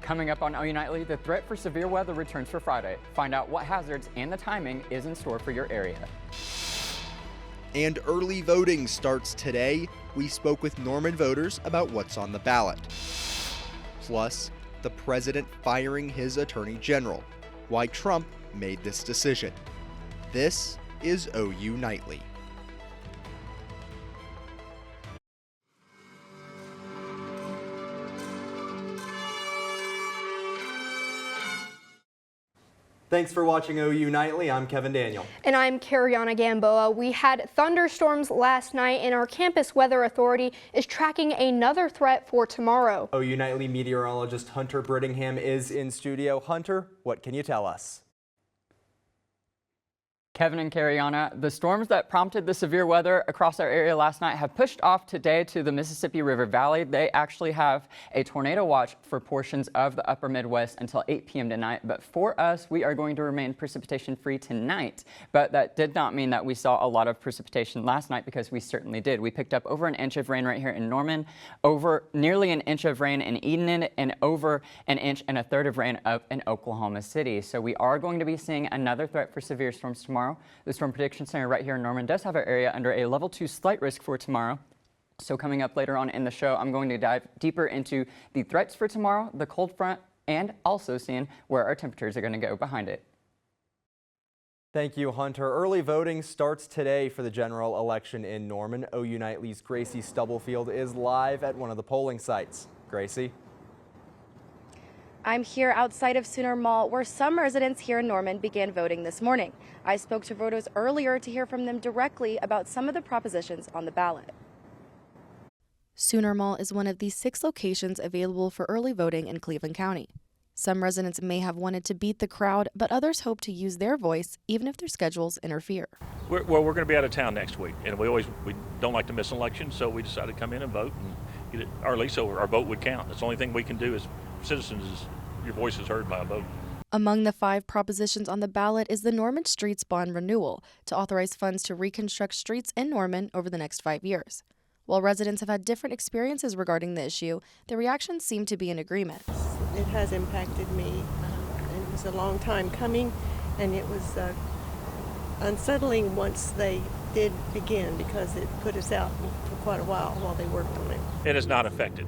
Coming up on OU Nightly, the threat for severe weather returns for Friday. Find out what hazards and the timing is in store for your area. And early voting starts today. We spoke with Norman voters about what's on the ballot. Plus, the president firing his attorney general. Why Trump made this decision. This is OU Nightly. Thanks for watching OU Nightly. I'm Kevin Daniel. And I'm Cariana Gamboa. We had thunderstorms last night, and our campus weather authority is tracking another threat for tomorrow. OU Nightly meteorologist Hunter Brittingham is in studio. Hunter, what can you tell us? Kevin and Cariana, the storms that prompted the severe weather across our area last night have pushed off today to the Mississippi River Valley. They actually have a tornado watch for portions of the upper Midwest until 8 p.m. tonight. But for us, we are going to remain precipitation free tonight. But that did not mean that we saw a lot of precipitation last night, because we certainly did. We picked up over an inch of rain right here in Norman, over nearly an inch of rain in Eden, and over an inch and a third of rain up in Oklahoma City. So we are going to be seeing another threat for severe storms tomorrow. The Storm Prediction Center right here in Norman does have our area under a level 2 slight risk for tomorrow. So coming up later on in the show, I'm going to dive deeper into the threats for tomorrow, the cold front, and also seeing where our temperatures are going to go behind it. Thank you, Hunter. Early voting starts today for the general election in Norman. OU Nightly's Gracie Stubblefield is live at one of the polling sites. Gracie? I'm here outside of Sooner Mall, where some residents here in Norman began voting this morning. I spoke to voters earlier to hear from them directly about some of the propositions on the ballot. Sooner Mall is one of the 6 locations available for early voting in Cleveland County. Some residents may have wanted to beat the crowd, but others hope to use their voice even if their schedules interfere. We're going to be out of town next week, and we don't like to miss an election, so we decided to come in and vote and get it early so our vote would count. That's the only thing we can do as citizens is your voice is heard by a vote. Among the 5 propositions on the ballot is the Norman Streets Bond Renewal to authorize funds to reconstruct streets in Norman over the next 5 years. While residents have had different experiences regarding the issue, the reactions seem to be in agreement. It has impacted me. It was a long time coming, and it was unsettling once they did begin, because it put us out for quite a while they worked on it. It has not affected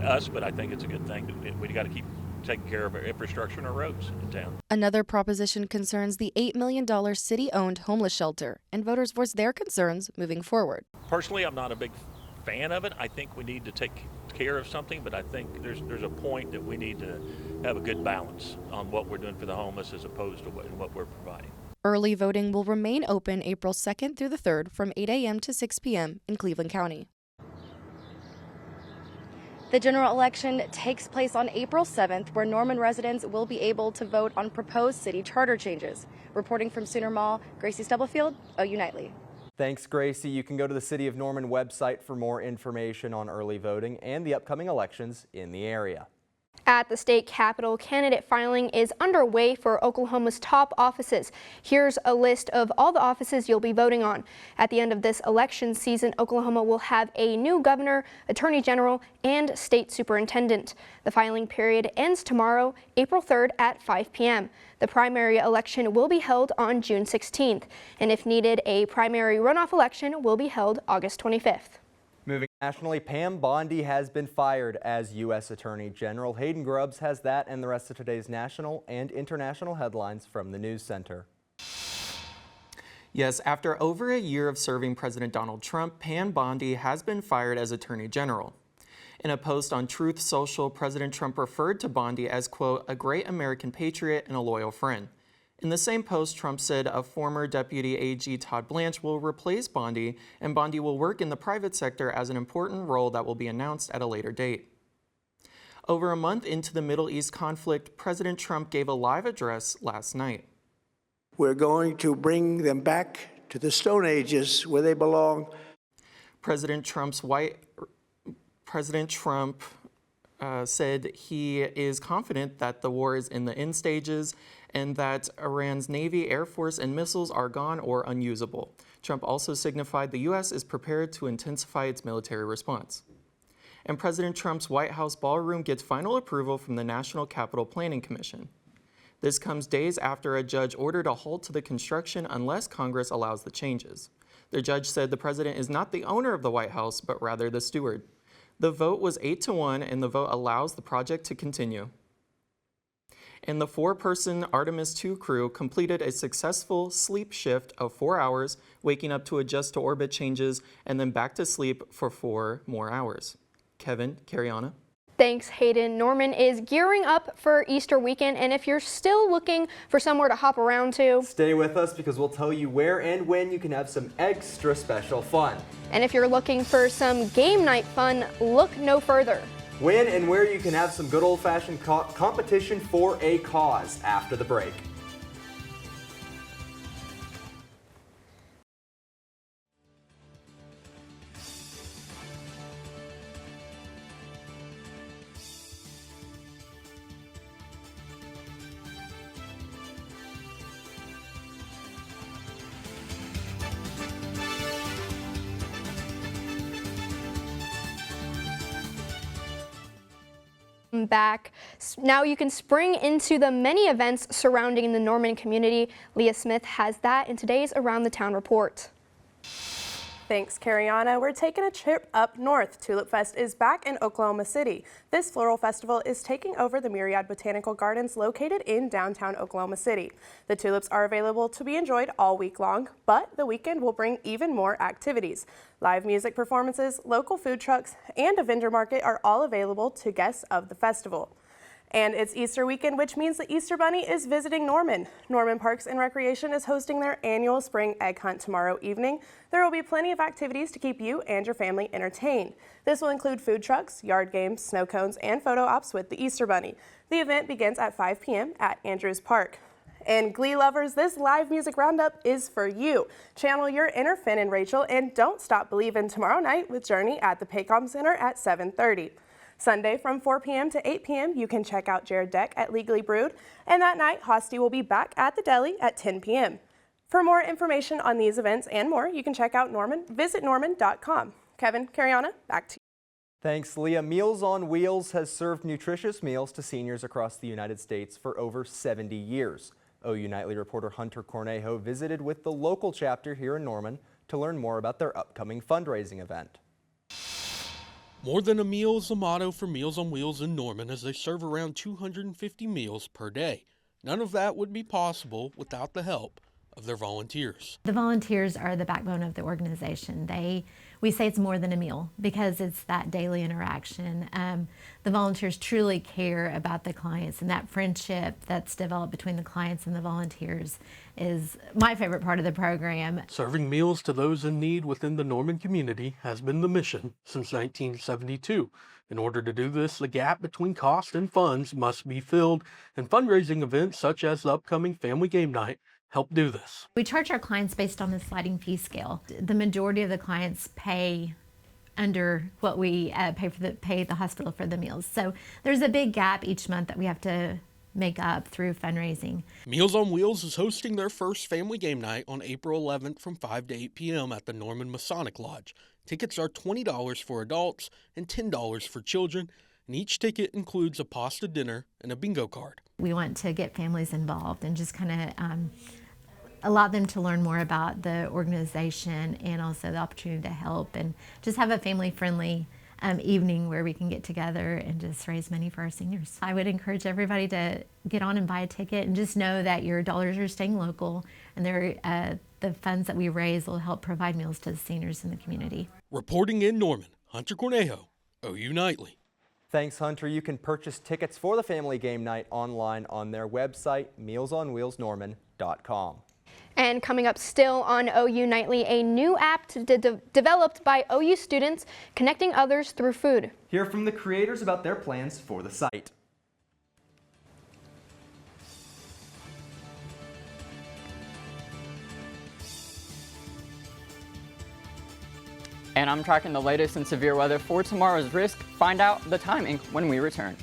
us, but I think it's a good thing. We got to keep taking care of our infrastructure and our roads in town. Another proposition concerns the $8 million city-owned homeless shelter, and voters voiced their concerns moving forward. Personally, I'm not a big fan of it. I think we need to take care of something, but I think there's a point that we need to have a good balance on what we're doing for the homeless as opposed to what we're providing. Early voting will remain open April 2nd through the 3rd from 8 a.m. to 6 p.m. in Cleveland County. The general election takes place on April 7th, where Norman residents will be able to vote on proposed city charter changes. Reporting from Sooner Mall, Gracie Stubblefield, OU Nightly. Thanks, Gracie. You can go to the City of Norman website for more information on early voting and the upcoming elections in the area. At the state capitol, candidate filing is underway for Oklahoma's top offices. Here's a list of all the offices you'll be voting on. At the end of this election season, Oklahoma will have a new governor, attorney general, and state superintendent. The filing period ends tomorrow, April 3rd at 5 p.m. The primary election will be held on June 16th, and if needed, a primary runoff election will be held August 25th. Moving nationally, Pam Bondi has been fired as U.S. Attorney General. Hayden Grubbs has that and the rest of today's national and international headlines from the News Center. Yes, after over a year of serving President Donald Trump, Pam Bondi has been fired as Attorney General. In a post on Truth Social, President Trump referred to Bondi as, quote, a great American patriot and a loyal friend. In the same post, Trump said a former Deputy AG Todd Blanche will replace Bondi, and Bondi will work in the private sector as an important role that will be announced at a later date. Over a month into the Middle East conflict, President Trump gave a live address last night. We're going to bring them back to the Stone Ages where they belong. President Trump said he is confident that the war is in the end stages and that Iran's Navy, Air Force, and missiles are gone or unusable. Trump also signified the U.S. is prepared to intensify its military response. and President Trump's White House ballroom gets final approval from the National Capital Planning Commission. This comes days after a judge ordered a halt to the construction unless Congress allows the changes. The judge said the president is not the owner of the White House, but rather the steward. The vote was 8-1, and the vote allows the project to continue. And the 4-person Artemis II crew completed a successful sleep shift of 4 hours, waking up to adjust to orbit changes, and then back to sleep for 4 more hours. Kevin, Cariana. Thanks, Hayden. Norman is gearing up for Easter weekend, and if you're still looking for somewhere to hop around to, stay with us because we'll tell you where and when you can have some extra special fun. And if you're looking for some game night fun, look no further. When and where you can have some good old-fashioned competition for a cause after the break. Back. Now you can spring into the many events surrounding the Norman community. Leah Smith has that in today's Around the Town report. Thanks, Cariana. We're taking a trip up north. Tulip Fest is back in Oklahoma City. This floral festival is taking over the Myriad Botanical Gardens located in downtown Oklahoma City. The tulips are available to be enjoyed all week long, but the weekend will bring even more activities. Live music performances, local food trucks, and a vendor market are all available to guests of the festival. And it's Easter weekend, which means the Easter Bunny is visiting Norman. Norman Parks and Recreation is hosting their annual spring egg hunt tomorrow evening. There will be plenty of activities to keep you and your family entertained. This will include food trucks, yard games, snow cones, and photo ops with the Easter Bunny. The event begins at 5 p.m. at Andrews Park. And Glee lovers, this live music roundup is for you. Channel your inner Finn and Rachel, and don't stop believing tomorrow night with Journey at the Paycom Center at 7:30. Sunday from 4 p.m. to 8 p.m. you can check out Jared Deck at Legally Brewed, and that night Hosty will be back at the deli at 10 p.m. For more information on these events and more, you can check out visit norman.com. Kevin, Cariana, back to you. Thanks, Leah. Meals on Wheels has served nutritious meals to seniors across the United States for over 70 years. OU Nightly reporter Hunter Cornejo visited with the local chapter here in Norman to learn more about their upcoming fundraising event. More than a meal is the motto for Meals on Wheels in Norman, as they serve around 250 meals per day. None of that would be possible without the help of their volunteers. The volunteers are the backbone of the organization. We say it's more than a meal because it's that daily interaction. The volunteers truly care about the clients, and that friendship that's developed between the clients and the volunteers is my favorite part of the program. Serving meals to those in need within the Norman community has been the mission since 1972. In order to do this, the gap between cost and funds must be filled, and fundraising events such as the upcoming Family Game Night help do this. We charge our clients based on the sliding fee scale. The majority of the clients pay under what we pay the hospital for the meals. So there's a big gap each month that we have to make up through fundraising. Meals on Wheels is hosting their first Family Game Night on April 11th from 5 to 8 p.m. at the Norman Masonic Lodge. Tickets are $20 for adults and $10 for children, and each ticket includes a pasta dinner and a bingo card. We want to get families involved and just kind of allow them to learn more about the organization and also the opportunity to help, and just have a family-friendly evening where we can get together and just raise money for our seniors. I would encourage everybody to get on and buy a ticket, and just know that your dollars are staying local, and the funds that we raise will help provide meals to the seniors in the community. Reporting in Norman, Hunter Cornejo, OU Nightly. Thanks, Hunter. You can purchase tickets for the Family Game Night online on their website, mealsonwheelsnorman.com. And coming up still on OU Nightly, a new app developed by OU students connecting others through food. Hear from the creators about their plans for the site. And I'm tracking the latest in severe weather for tomorrow's risk. Find out the timing when we return.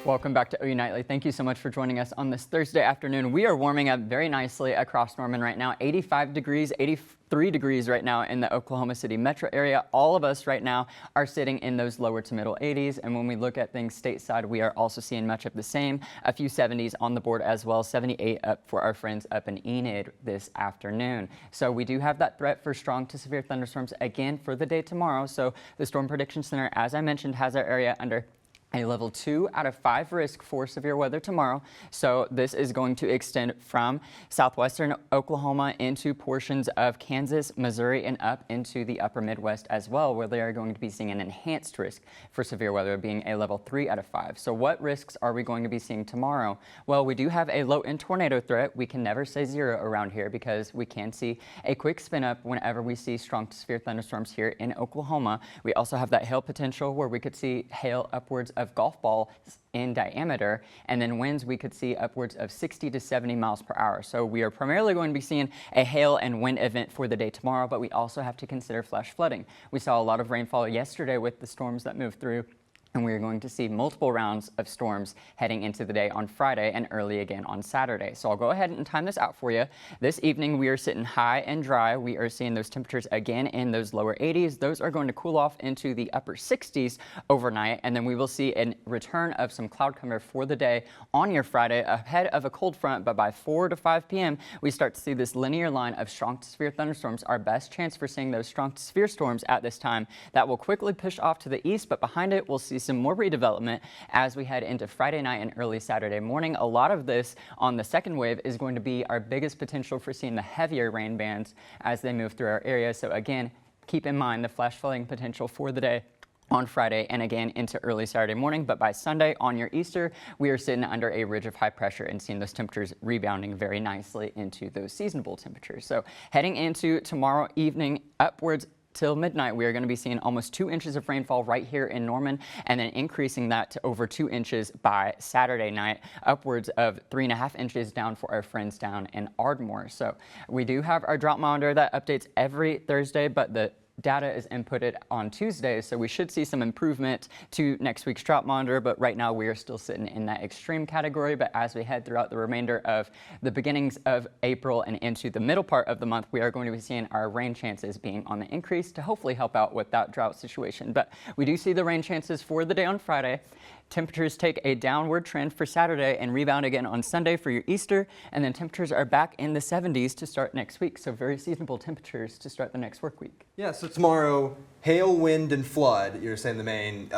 Welcome back to OU Nightly. Thank you so much for joining us on this Thursday afternoon. We are warming up very nicely across Norman right now. 85 degrees, 83 degrees right now in the Oklahoma City metro area. All of us right now are sitting in those lower to middle 80s. And when we look at things stateside, we are also seeing much of the same. A few 70s on the board as well. 78 up for our friends up in Enid this afternoon. So we do have that threat for strong to severe thunderstorms again for the day tomorrow. So the Storm Prediction Center, as I mentioned, has our area under a level 2 out of 5 risk for severe weather tomorrow. So this is going to extend from southwestern Oklahoma into portions of Kansas, Missouri, and up into the upper Midwest as well, where they are going to be seeing an enhanced risk for severe weather, being a level 3 out of 5. So what risks are we going to be seeing tomorrow? Well, we do have a low-end tornado threat. We can never say zero around here because we can see a quick spin up whenever we see strong to severe thunderstorms here in Oklahoma. We also have that hail potential where we could see hail upwards of golf balls in diameter, and then winds we could see upwards of 60 to 70 miles per hour. So we are primarily going to be seeing a hail and wind event for the day tomorrow, but we also have to consider flash flooding. We saw a lot of rainfall yesterday with the storms that moved through, and we're going to see multiple rounds of storms heading into the day on Friday and early again on Saturday. So I'll go ahead and time this out for you. This evening we are sitting high and dry. We are seeing those temperatures again in those lower 80s. Those are going to cool off into the upper 60s overnight, and then we will see a return of some cloud cover for the day on your Friday ahead of a cold front. But by 4 to 5 p.m. we start to see this linear line of strong to severe thunderstorms. Our best chance for seeing those strong to severe storms at this time. That will quickly push off to the east, but behind it we'll see some more redevelopment as we head into Friday night and early Saturday morning. A lot of this on the second wave is going to be our biggest potential for seeing the heavier rain bands as they move through our area. So again, keep in mind the flash flooding potential for the day on Friday and again into early Saturday morning. But by Sunday on your Easter, we are sitting under a ridge of high pressure and seeing those temperatures rebounding very nicely into those seasonable temperatures. So heading into tomorrow evening upwards till midnight, we are going to be seeing almost 2 inches of rainfall right here in Norman, and then increasing that to over 2 inches by Saturday night, upwards of 3.5 inches down for our friends down in Ardmore. So we do have our drought monitor that updates every Thursday, but the data is inputted on Tuesdays, so we should see some improvement to next week's drought monitor, but right now we are still sitting in that extreme category. But as we head throughout the remainder of the beginnings of April and into the middle part of the month, we are going to be seeing our rain chances being on the increase to hopefully help out with that drought situation. But we do see the rain chances for the day on Friday. Temperatures take a downward trend for Saturday and rebound again on Sunday for your Easter, and then temperatures are back in the 70s to start next week. So very seasonable temperatures to start the next work week. Yeah, so tomorrow, hail, wind, and flood, you're saying the main,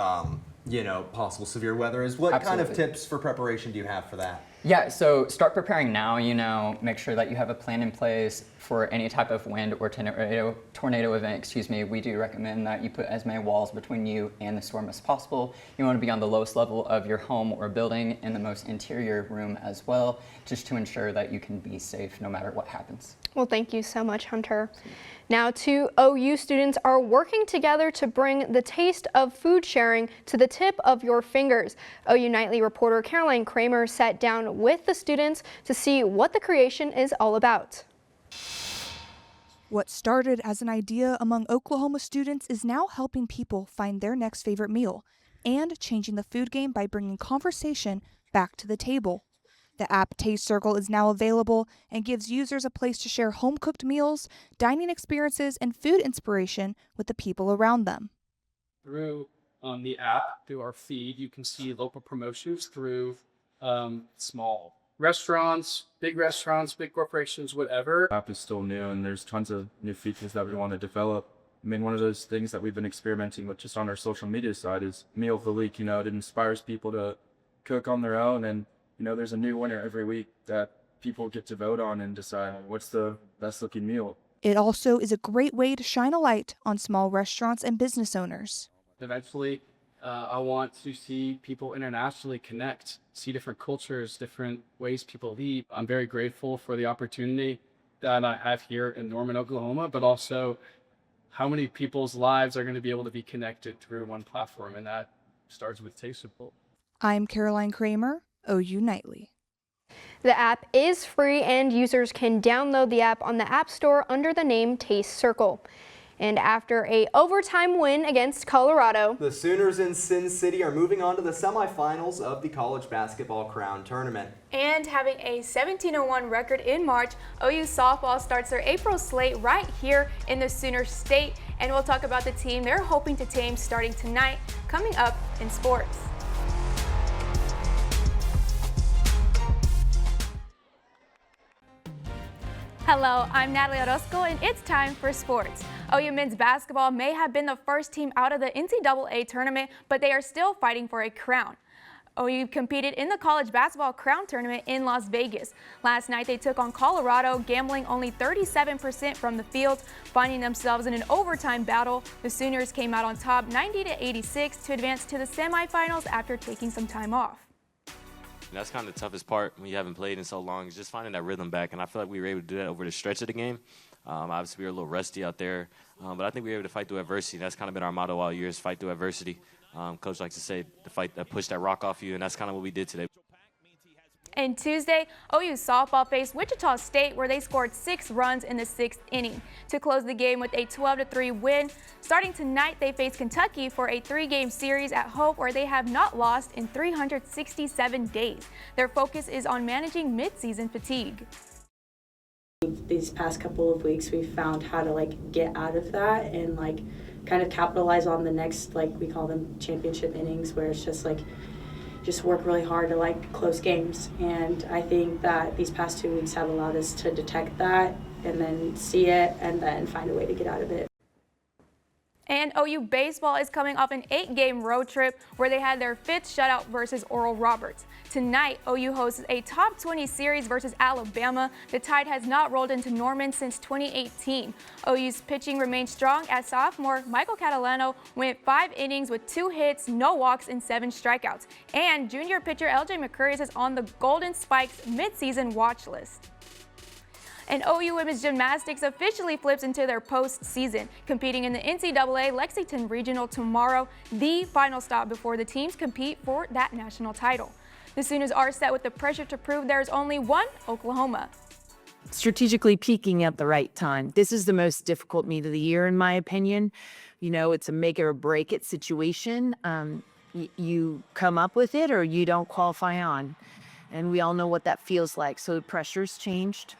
possible severe weather is. What kind of tips for preparation do you have for that? Yeah, so start preparing now, make sure that you have a plan in place for any type of wind or tornado event, We do recommend that you put as many walls between you and the storm as possible. You want to be on the lowest level of your home or building in the most interior room as well, just to ensure that you can be safe no matter what happens. Well, thank you so much, Hunter. Now, 2 OU students are working together to bring the taste of food sharing to the tip of your fingers. OU Nightly reporter Caroline Kramer sat down with the students to see what the creation is all about. What started as an idea among Oklahoma students is now helping people find their next favorite meal and changing the food game by bringing conversation back to the table. The app Taste Circle is now available and gives users a place to share home-cooked meals, dining experiences, and food inspiration with the people around them. Through the app, through our feed, you can see local promotions through small restaurants, big corporations, whatever. The app is still new and there's tons of new features that we want to develop. I mean, one of those things that we've been experimenting with just on our social media side is Meal of the Week. It inspires people to cook on their own, and there's a new winner every week that people get to vote on and decide what's the best looking meal. It also is a great way to shine a light on small restaurants and business owners. Eventually, I want to see people internationally connect, see different cultures, different ways people eat. I'm very grateful for the opportunity that I have here in Norman, Oklahoma, but also how many people's lives are going to be able to be connected through one platform, and that starts with Taste Circle. I'm Caroline Kramer, OU Nightly. The app is free and users can download the app on the App Store under the name Taste Circle. And after a overtime win against Colorado, the Sooners in Sin City are moving on to the semifinals of the College Basketball Crown Tournament. And having a 17-1 record in March, OU softball starts their April slate right here in the Sooner State. And we'll talk about the team they're hoping to tame starting tonight, coming up in sports. Hello, I'm Natalie Orozco, and it's time for sports. OU men's basketball may have been the first team out of the NCAA tournament, but they are still fighting for a crown. OU competed in the College Basketball Crown Tournament in Las Vegas. Last night they took on Colorado, gambling only 37% from the field, finding themselves in an overtime battle. The Sooners came out on top 90-86 to advance to the semifinals after taking some time off. That's kind of the toughest part when you haven't played in so long, is just finding that rhythm back. And I feel like we were able to do that over the stretch of the game. Obviously, we were a little rusty out there, but I think we were able to fight through adversity. That's kind of been our motto all year, is fight through adversity. Coach likes to say, the fight that push that rock off you, and that's kind of what we did today. And Tuesday, OU softball faced Wichita State, where they scored 6 runs in the 6th inning to close the game with a 12-3 win. Starting tonight, they face Kentucky for a 3-game series at Hope, where they have not lost in 367 days. Their focus is on managing midseason fatigue. These past couple of weeks, we've found how to get out of that and kind of capitalize on the next, we call them championship innings, where it's just work really hard to close games. And I think that these past 2 weeks have allowed us to detect that and then see it and then find a way to get out of it. And OU baseball is coming off an 8-game road trip where they had their 5th shutout versus Oral Roberts. Tonight, OU hosts a top 20 series versus Alabama. The Tide has not rolled into Norman since 2018. OU's pitching remains strong as sophomore Michael Catalano went 5 innings with 2 hits, no walks, and 7 strikeouts. And junior pitcher LJ McCurry is on the Golden Spikes midseason watch list. And OU women's gymnastics officially flips into their postseason, competing in the NCAA Lexington Regional tomorrow, the final stop before the teams compete for that national title. The Sooners are set with the pressure to prove there is only one Oklahoma. Strategically peaking at the right time. This is the most difficult meet of the year, in my opinion. You know, it's a make it or break it situation. You come up with it or you don't qualify on. And we all know what that feels like. So the pressure's changed.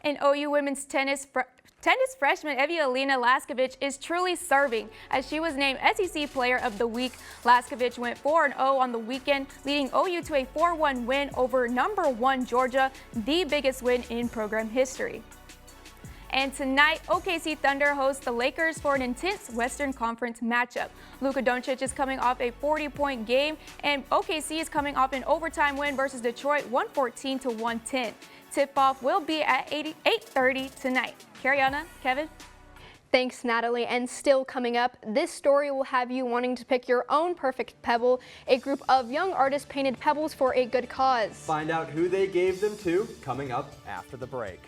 And OU women's tennis freshman Evelina Laskovich is truly serving, as she was named SEC Player of the Week. Laskovich went 4-0 on the weekend, leading OU to a 4-1 win over #1 Georgia, the biggest win in program history. And tonight, OKC Thunder hosts the Lakers for an intense Western Conference matchup. Luka Doncic is coming off a 40-point game, and OKC is coming off an overtime win versus Detroit, 114-110. Tip-off will be at 8:30 tonight. Cariana, Kevin? Thanks, Natalie. And still coming up, this story will have you wanting to pick your own perfect pebble. A group of young artists painted pebbles for a good cause. Find out who they gave them to coming up after the break.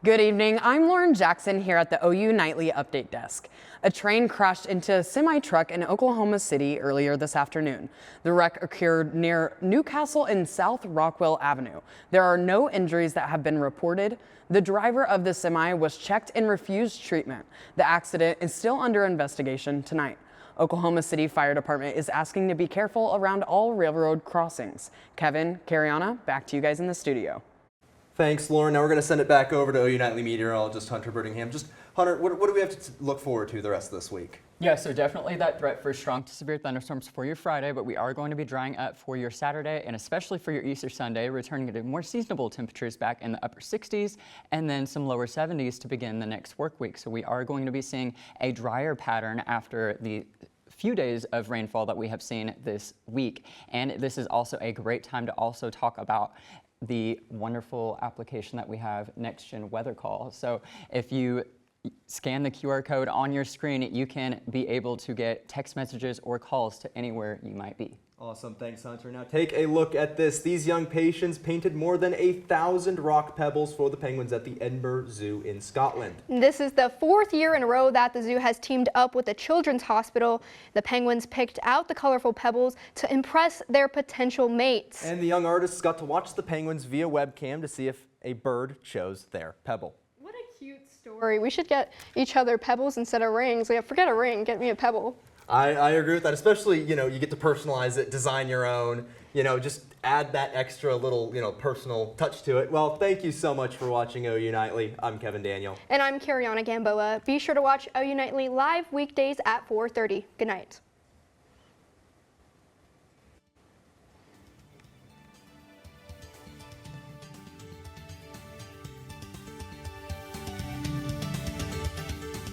Good evening. I'm Lauren Jackson here at the OU Nightly Update Desk. A train crashed into a semi-truck in Oklahoma City earlier this afternoon. The wreck occurred near Newcastle and South Rockwell Avenue. There are no injuries that have been reported. The driver of the semi was checked and refused treatment. The accident is still under investigation tonight. Oklahoma City Fire Department is asking to be careful around all railroad crossings. Kevin, Cariana, back to you guys in the studio. Thanks, Lauren. Now we're going to send it back over to OU Nightly meteorologist Hunter Birmingham. Just, Hunter, what do we have to look forward to the rest of this week? Yeah, so definitely that threat for strong to severe thunderstorms for your Friday, but we are going to be drying up for your Saturday and especially for your Easter Sunday, returning to more seasonable temperatures back in the upper 60s and then some lower 70s to begin the next work week. So we are going to be seeing a drier pattern after the few days of rainfall that we have seen this week. And this is also a great time to also talk about the wonderful application that we have, Next Gen Weather Call. So if you scan the QR code on your screen, you can be able to get text messages or calls to anywhere you might be. Awesome, thanks Hunter. Now take a look at this. These young patients painted more than 1,000 rock pebbles for the penguins at the Edinburgh Zoo in Scotland. This is the 4th year in a row that the zoo has teamed up with the Children's Hospital. The penguins picked out the colorful pebbles to impress their potential mates. And the young artists got to watch the penguins via webcam to see if a bird chose their pebble. What a cute story. We should get each other pebbles instead of rings. Yeah, forget a ring, get me a pebble. I agree with that, especially, you get to personalize it, design your own, just add that extra little, personal touch to it. Well, thank you so much for watching OU Nightly. I'm Kevin Daniel. And I'm Cariana Gamboa. Be sure to watch OU Nightly live weekdays at 4:30. Good night.